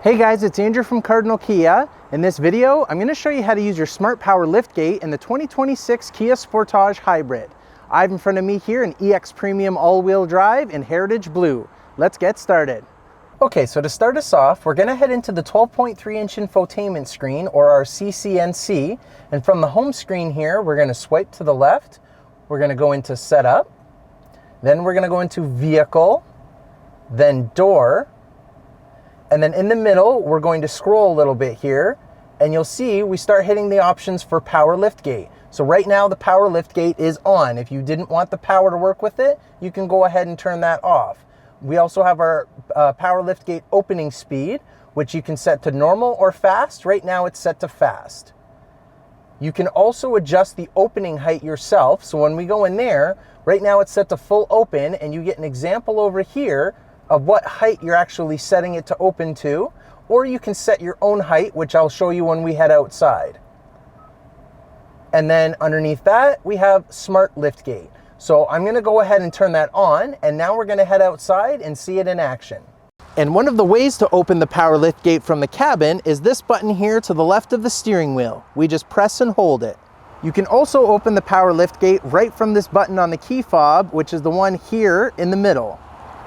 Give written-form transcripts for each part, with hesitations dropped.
Hey guys, it's Andrew from Cardinal Kia. In this video, I'm going to show you how to use your Smart Power Liftgate in the 2026 Kia Sportage Hybrid. I have in front of me here an EX Premium all-wheel drive in Heritage Blue. Let's get started. Okay, so to start us off, we're going to head into the 12.3-inch infotainment screen, or our CCNC. And from the home screen here, we're going to swipe to the left. We're going to go into Setup. Then we're going to go into Vehicle, then Door. And then in the middle, we're going to scroll a little bit here, and you'll see we start hitting the options for Power Liftgate. So right now the Power Liftgate is on. If you didn't want the power to work with it, you can go ahead and turn that off. We also have our Power Liftgate opening speed, which you can set to normal or fast. Right now it's set to fast. You can also adjust the opening height yourself. So when we go in there, right now it's set to full open, and you get an example over here of what height you're actually setting it to open to, or you can set your own height, which I'll show you when we head outside. And then underneath that, we have Smart Liftgate. So I'm gonna go ahead and turn that on, and now we're gonna head outside and see it in action. And one of the ways to open the Power Liftgate from the cabin is this button here to the left of the steering wheel. We just press and hold it. You can also open the Power Liftgate right from this button on the key fob, which is the one here in the middle.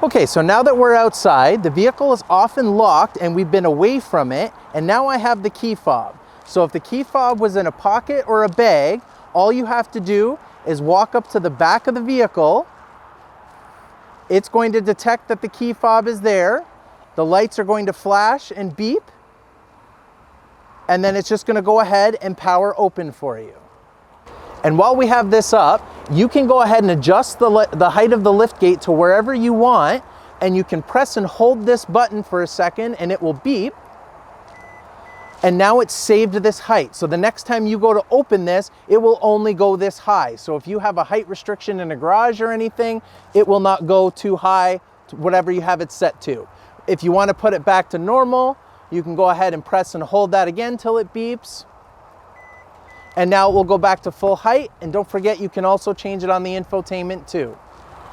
Okay, so now that we're outside, the vehicle is often locked and we've been away from it, and now I have the key fob. So if the key fob was in a pocket or a bag, all you have to do is walk up to the back of the vehicle. It's going to detect that the key fob is there. The lights are going to flash and beep, and then it's just going to go ahead and power open for you. And while we have this up, you can go ahead and adjust the height of the liftgate to wherever you want, and you can press and hold this button for a second and it will beep. And now it's saved to this height. So the next time you go to open this, it will only go this high. So if you have a height restriction in a garage or anything, it will not go too high to whatever you have it set to. If you want to put it back to normal, you can go ahead and press and hold that again till it beeps. And now it will go back to full height. And don't forget, you can also change it on the infotainment too.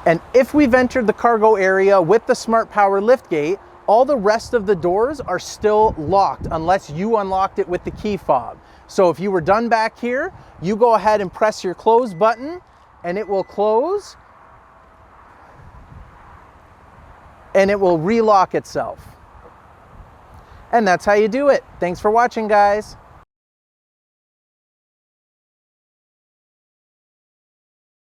And if we've entered the cargo area with the Smart Power Liftgate, all the rest of the doors are still locked unless you unlocked it with the key fob. So if you were done back here, you go ahead and press your close button and it will close and it will relock itself. And that's how you do it. Thanks for watching, guys.